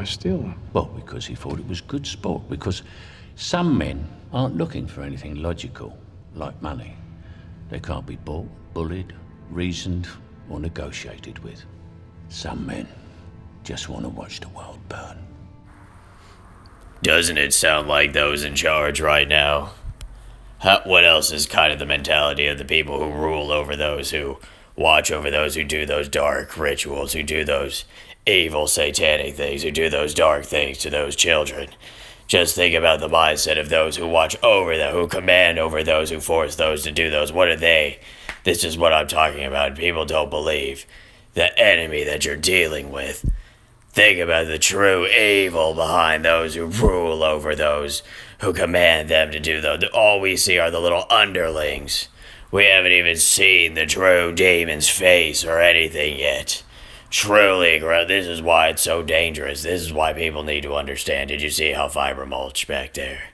steal them? Well, because he thought it was good sport. Because some men aren't looking for anything logical, like money. They can't be bought, bullied, reasoned, or negotiated with. Some men just want to watch the world burn. Doesn't it sound like those in charge right now? What else is kind of the mentality of the people who rule over those who watch over those who do those dark rituals, who do those evil satanic things, who do those dark things to those children? Just think about the mindset of those who watch over them, who command over those, who force those to do those. What are they? This is what I'm talking about. People don't believe the enemy that you're dealing with. Think about the true evil behind those who rule over those who command them to do those. All we see are the little underlings. We haven't even seen the true demon's face or anything yet. Truly, this is why it's so dangerous. This is why people need to understand. Did you see how fiber mulch back there?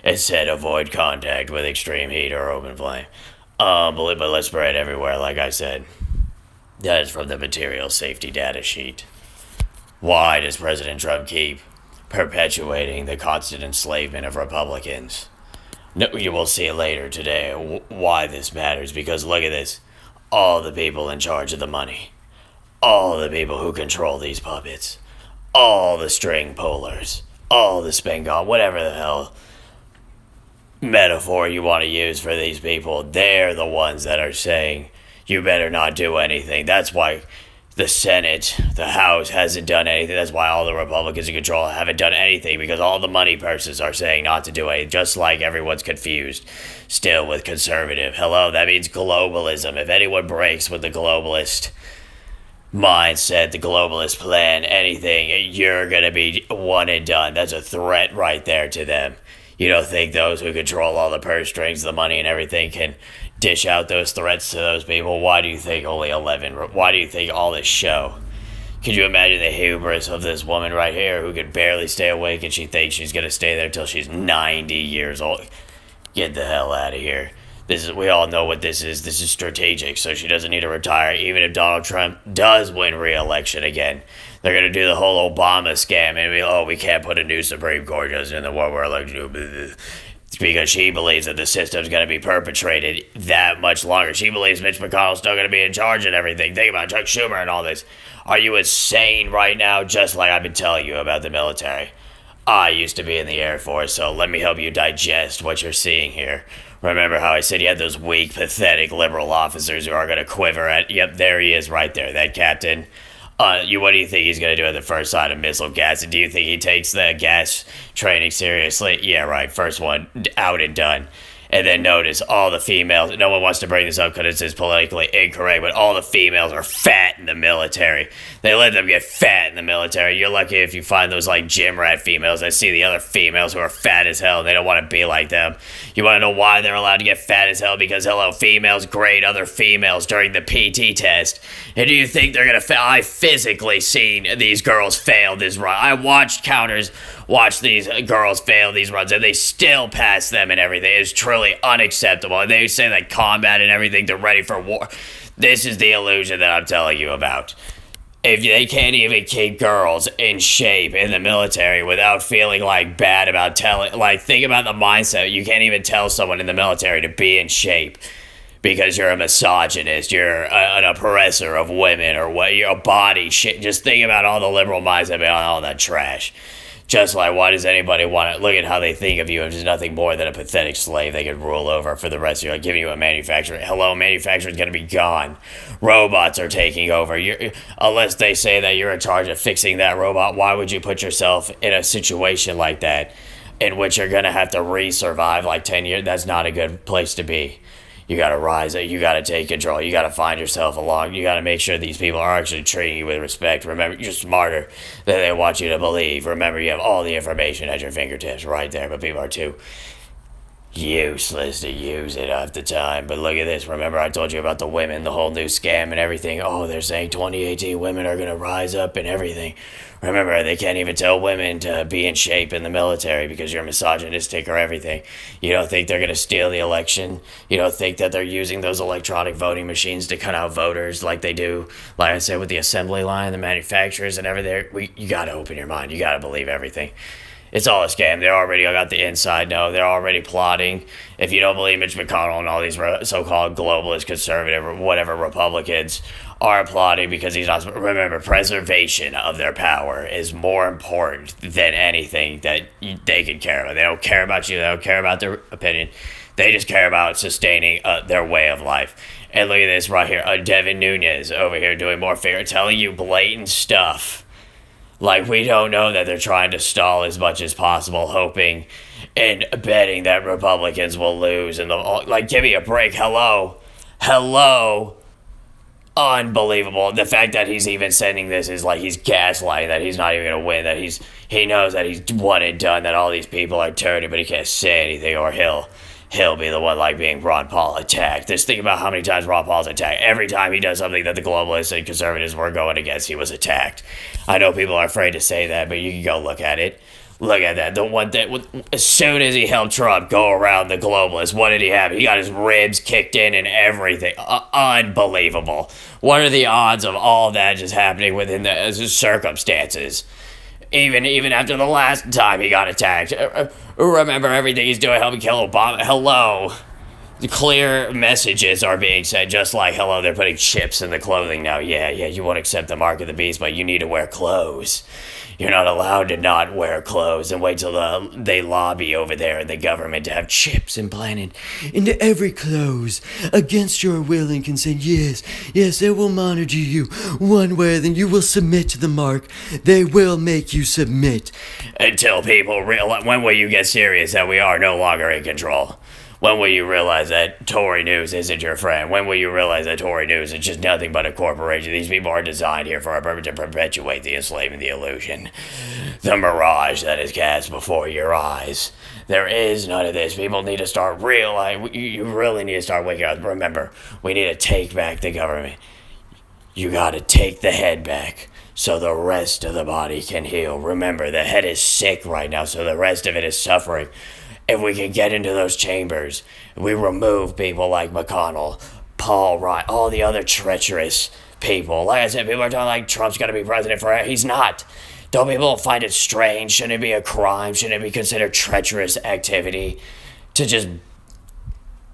It said avoid contact with extreme heat or open flame. But let's spray it everywhere, like I said. That is from the material safety data sheet. Why does President Trump keep perpetuating the constant enslavement of Republicans? No, you will see later today why this matters, because look at this. All the people in charge of the money. All the people who control these puppets. All the string pullers. All the spin-gon, whatever the hell metaphor you want to use for these people, they're the ones that are saying, you better not do anything. That's why the Senate, the House hasn't done anything. That's why all the Republicans in control haven't done anything, because all the money purses are saying not to do anything, just like everyone's confused still with conservative. Hello, that means globalism. If anyone breaks with the globalist mindset, the globalist plan, anything, you're going to be one and done. That's a threat right there to them. You don't think those who control all the purse strings, the money and everything can dish out those threats to those people? Why do you think only 11? Why do you think all this show? Could you imagine the hubris of this woman right here who could barely stay awake and she thinks she's going to stay there till she's 90 years old? Get the hell out of here. We all know what this is. This is strategic, so she doesn't need to retire. Even if Donald Trump does win re-election again, they're going to do the whole Obama scam and be, we can't put a new Supreme Court judge in the one we're elected to. It's because she believes that the system's going to be perpetrated that much longer. She believes Mitch McConnell's still going to be in charge and everything. Think about Chuck Schumer and all this. Are you insane right now? Just like I've been telling you about the military. I used to be in the Air Force, so let me help you digest what you're seeing here. Remember how I said you had those weak, pathetic liberal officers who are going to quiver at... Yep, there he is right there, that captain. What do you think he's going to do at the first sign of missile gas? And do you think he takes the gas training seriously? Yeah, right, first one, out and done. And then notice all the females, no one wants to bring this up because it's politically incorrect, but all the females are fat in the military. They let them get fat in the military. You're lucky if you find those like gym rat females that see the other females who are fat as hell and they don't want to be like them. You want to know why they're allowed to get fat as hell? Because hello, females grade other females during the PT test. And do you think they're going to fail? I physically seen these girls fail this run. I watched watch these girls fail these runs and they still pass them and everything. It's truly unacceptable. And they say that combat and everything, they're ready for war. This is the illusion that I'm telling you about. If they can't even keep girls in shape in the military without feeling like bad about think about the mindset. You can't even tell someone in the military to be in shape because you're a misogynist, you're an oppressor of women, or what, you're a body shit. Just think about all the liberal mindset behind all that trash. Just like, why does anybody want to look at how they think of you if there's nothing more than a pathetic slave they could rule over for the rest of your life, giving you a manufacturer? Hello, manufacturing's going to be gone. Robots are taking over. Unless they say that you're in charge of fixing that robot, why would you put yourself in a situation like that in which you're going to have to re-survive like 10 years? That's not a good place to be. You gotta rise, you gotta take control, you gotta find yourself along, you gotta make sure these people are actually treating you with respect. Remember, you're smarter than they want you to believe. Remember, you have all the information at your fingertips right there, but people are too useless to use it half the time. But look at this. Remember I told you about the women, the whole new scam and everything? Oh, they're saying 2018 women are going to rise up and everything. Remember, they can't even tell women to be in shape in the military because you're misogynistic or everything. You don't think they're going to steal the election? You don't think that they're using those electronic voting machines to cut out voters like they do, like I said, with the assembly line, the manufacturers and everything? You got to open your mind. You got to believe everything. It's all a scam. They already got the inside know. They're already plotting. If you don't believe Mitch McConnell and all these so-called globalist, conservative, or whatever Republicans are plotting because he's not... Remember, preservation of their power is more important than anything that they can care about. They don't care about you. They don't care about their opinion. They just care about sustaining their way of life. And look at this right here. Devin Nunes over here doing more fair, telling you blatant stuff. Like, we don't know that they're trying to stall as much as possible, hoping and betting that Republicans will lose. And like, give me a break. Hello. Unbelievable. The fact that he's even sending this is like he's gaslighting that he's not even going to win, that he knows that he's one and done, that all these people are turning, but he can't say anything or he'll be the one like being Ron Paul attacked. Just think about how many times Ron Paul's attacked. Every time he does something that the globalists and conservatives were going against, he was attacked. I know people are afraid to say that, but you can go look at it. Look at that. The one that, as soon as he helped Trump go around the globalists, what did he have? He got his ribs kicked in and everything. Unbelievable. What are the odds of all that just happening within the circumstances? Even after the last time he got attacked. Remember everything he's doing helping kill Obama. Hello. The clear messages are being sent, just like, hello, they're putting chips in the clothing now. Yeah, you won't accept the mark of the beast, but you need to wear clothes. You're not allowed to not wear clothes, and wait till they lobby over there in the government to have chips implanted into every clothes against your will and consent. Yes, they will monitor you one way, then you will submit to the mark. They will make you submit. Until people realize, when will you get serious that we are no longer in control? When will you realize that Tory News isn't your friend? When will you realize that Tory News is just nothing but a corporation? These people are designed here for a purpose, to perpetuate the enslavement, the illusion, the mirage that is cast before your eyes. There is none of this. People need to start realizing. You really need to start waking up. Remember, we need to take back the government. You gotta take the head back so the rest of the body can heal. Remember, the head is sick right now, so the rest of it is suffering. If we can get into those chambers, we remove people like McConnell, Paul Ryan, all the other treacherous people. Like I said, people are talking like Trump's going to be president forever. He's not. Don't people find it strange? Shouldn't it be a crime? Shouldn't it be considered treacherous activity to just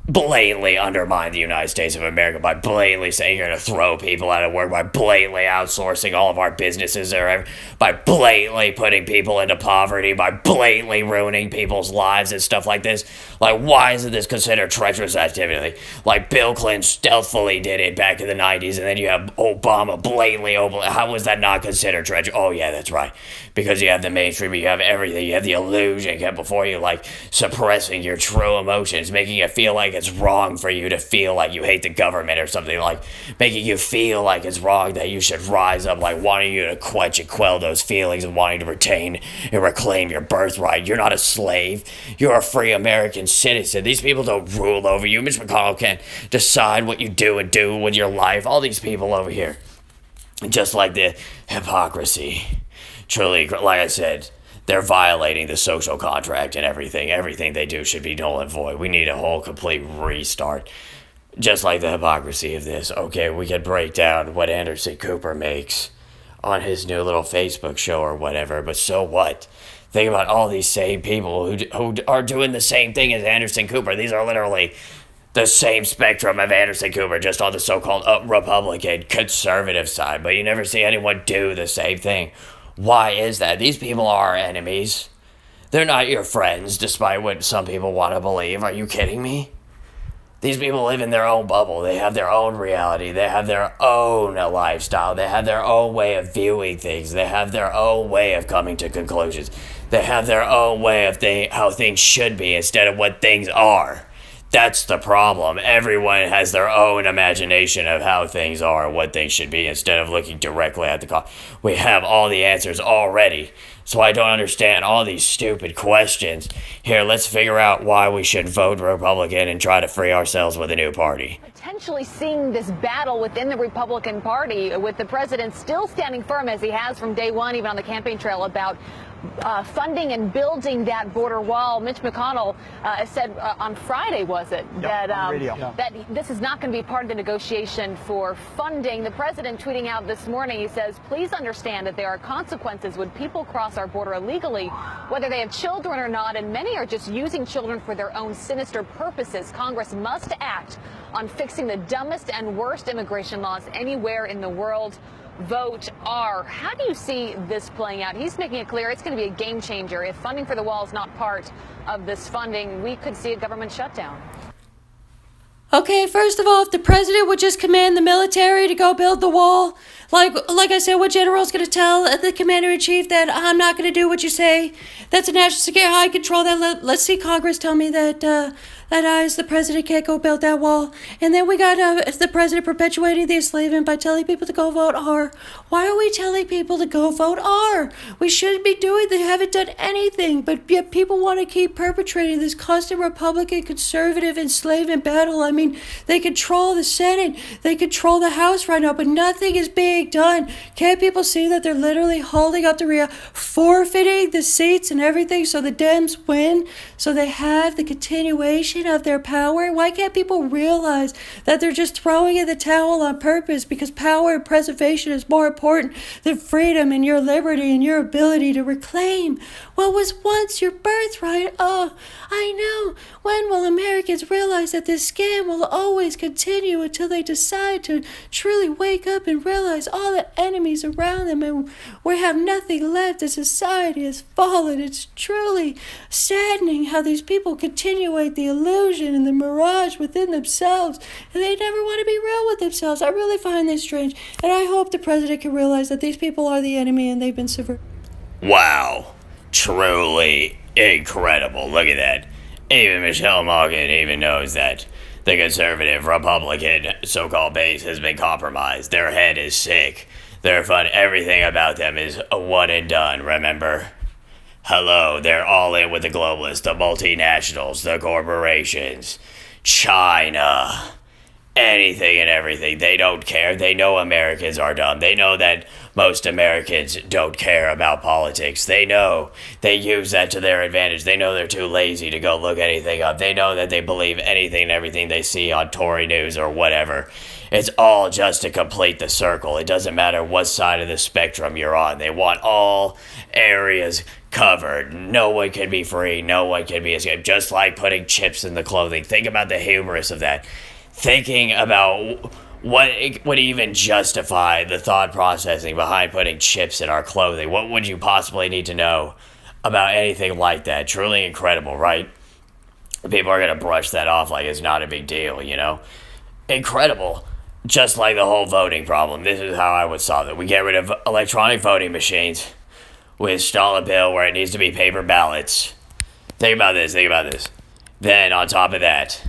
blatantly undermine the United States of America by blatantly saying you're going to throw people out of work, by blatantly outsourcing all of our businesses, or by blatantly putting people into poverty, by blatantly ruining people's lives and stuff like this? Like, why isn't this considered treacherous activity? Like, Bill Clinton stealthily did it back in the 90s, and then you have Obama blatantly. How was that not considered treacherous? Oh, yeah, that's right. Because you have the mainstream, you have everything, you have the illusion kept before you, like suppressing your true emotions, making you feel like it's wrong for you to feel like you hate the government or something, like making you feel like it's wrong that you should rise up, like wanting you to quench and quell those feelings and wanting to retain and reclaim your birthright. You're not a slave. You're a free American citizen. These people don't rule over you. Mitch McConnell can't decide what you do and do with your life. All these people over here, just like the hypocrisy. Truly, like I said, they're violating the social contract and everything. Everything they do should be null and void. We need a whole complete restart. Just like the hypocrisy of this. Okay, we could break down what Anderson Cooper makes on his new little Facebook show or whatever, but so what? Think about all these same people who are doing the same thing as Anderson Cooper. These are literally the same spectrum of Anderson Cooper, just on the so-called Republican conservative side, but you never see anyone do the same thing. Why is that? These people are enemies. They're not your friends, despite what some people want to believe. Are you kidding me? These people live in their own bubble. They have their own reality. They have their own lifestyle. They have their own way of viewing things. They have their own way of coming to conclusions. They have their own way of how things should be instead of what things are. That's the problem. Everyone has their own imagination of how things are, what things should be, instead of looking directly at the call. We have all the answers already, so I don't understand all these stupid questions. Here, let's figure out why we should vote Republican and try to free ourselves with a new party. Potentially seeing this battle within the Republican Party, with the president still standing firm as he has from day one, even on the campaign trail, about funding and building that border wall. Mitch McConnell said on Friday, was it, that this is not going to be part of the negotiation for funding. The president tweeting out this morning, he says, please understand that there are consequences when people cross our border illegally, whether they have children or not, and many are just using children for their own sinister purposes. Congress must act on fixing the dumbest and worst immigration laws anywhere in the world. Vote R. How do you see this playing out? He's making it clear it's going to be a game changer. If funding for the wall is not part of this funding, we could see a government shutdown. Okay, first of all, if the president would just command the military to go build the wall, like I said, what general's going to tell the commander-in-chief that I'm not going to do what you say? That's a national security high control. That let's see Congress tell me that that I, as the president, can't go build that wall. And then we got the president perpetuating the enslavement by telling people to go vote R. Why are we telling people to go vote R? We shouldn't be doing. They haven't done anything, but yet people want to keep perpetrating this constant Republican conservative enslavement battle. I mean, they control the Senate, they control the House right now, but nothing is being done. Can't people see that they're literally holding up the real, forfeiting the seats and everything so the Dems win, so they have the continuation of their power? Why can't people realize that they're just throwing in the towel on purpose, because power and preservation is more important than freedom and your liberty and your ability to reclaim what was once your birthright? Oh, I know. When will Americans realize that this scam will always continue until they decide to truly wake up and realize all the enemies around them and we have nothing left as society has fallen? It's truly saddening how these people continuate the illusion and the mirage within themselves, and they never want to be real with themselves. I really find this strange, and I hope the president can realize that these people are the enemy and they've been subverted. Wow. Truly incredible. Look at that. Even Michelle Morgan even knows that the conservative Republican so-called base has been compromised. Their head is sick. They're fun. Everything about them is a one and done, remember? Hello, they're all in with the globalists, the multinationals, the corporations, China, anything and everything. They don't care. They know Americans are dumb. They know that most Americans don't care about politics. They know they use that to their advantage. They know they're too lazy to go look anything up. They know that they believe anything and everything they see on Tory News or whatever. It's all just to complete the circle. It doesn't matter what side of the spectrum you're on. They want all areas covered. No one can be free. No one can be escaped. Just like putting chips in the clothing. Think about the hubris of that. Thinking about what would even justify the thought processing behind putting chips in our clothing. What would you possibly need to know about anything like that? Truly incredible, right? People are going to brush that off like it's not a big deal, you know? Incredible. Just like the whole voting problem. This is how I would solve it. We get rid of electronic voting machines. We install a bill where it needs to be paper ballots. Think about this. Then on top of that,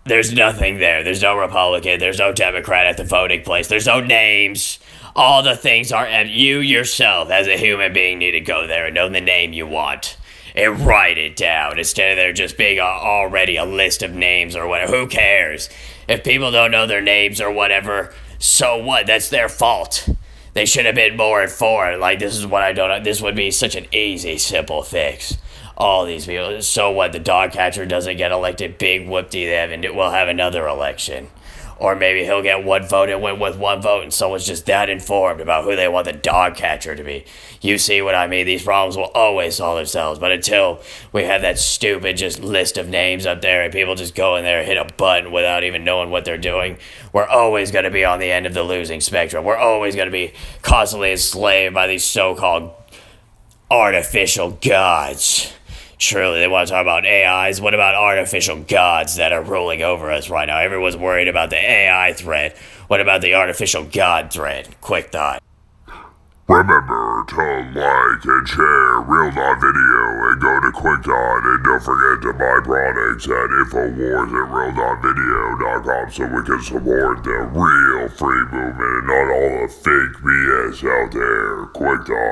there's nothing there. There's no Republican. There's no Democrat at the voting place. There's no names. All the things are, and you yourself as a human being need to go there and know the name you want and write it down instead of there just being already a list of names or whatever. Who cares? If people don't know their names or whatever, so what? That's their fault. They should have been more informed. Like, this is what I don't know. This would be such an easy, simple fix. All these people. So what? The dog catcher doesn't get elected. Big whoop-de, we'll have another election. Or maybe he'll get one vote and win with one vote, and someone's just that informed about who they want the dog catcher to be. You see what I mean? These problems will always solve themselves, but until we have that stupid just list of names up there and people just go in there and hit a button without even knowing what they're doing, we're always going to be on the end of the losing spectrum. We're always going to be constantly enslaved by these so-called artificial gods. Surely they want to talk about AIs. What about artificial gods that are ruling over us right now? Everyone's worried about the AI threat. What about the artificial god threat? Quick thought. Remember to like and share Real Not Video and go to QuickDot, and don't forget to buy products at Infowars and RealNotVideo.com so we can support the real free movement and not all the fake BS out there. QuickDot.